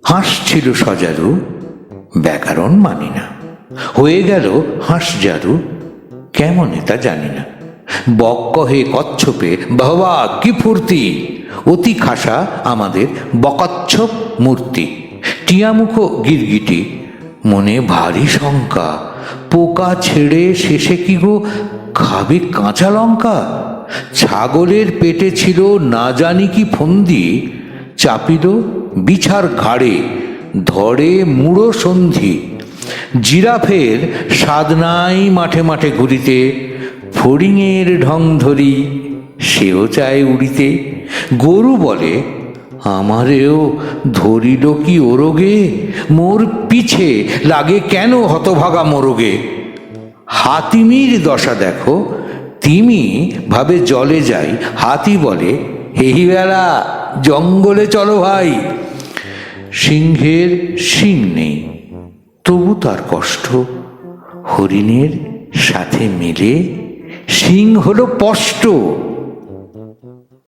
হাঁস ছিল সজারু, ব্যাকরণ মানি না, হয়ে গেল হাঁসজারু, কেমনে তা জানি না। বক কহে কচ্ছপে, বাবা কি ফুর্তি, অতি খাসা আমাদের বকচ্ছপ মূর্তি। টিয়ামুখ গিরগিটি, মনে ভারী শঙ্কা, পোকা ছেড়ে শেষে কি গো খাবে কাঁচা লঙ্কা। ছাগলের পেটে ছিল না জানি কি ফন্দি, চাপিল বিছার ঘাড়ে, ধরে মুড়ো সন্ধি। জিরাফের স্বাদ নাই মাঠে মাঠে ঘুরিতে, ফড়িংয়ের ঢং ধরি সেও চায় উড়িতে। গরু বলে, আমারেও ধরিল কি ওরগে, মোর পিছে লাগে কেন হতভাগা মোরগে। হাতিমির দশা দেখো, তিমি ভাবে জলে যাই, হাতি বলে, এই বেলা জঙ্গলে চলো ভাই। সিংহের শিং নেই, তবু তার কষ্ট, হরিণের সাথে মিলে শিং হলো স্পষ্ট।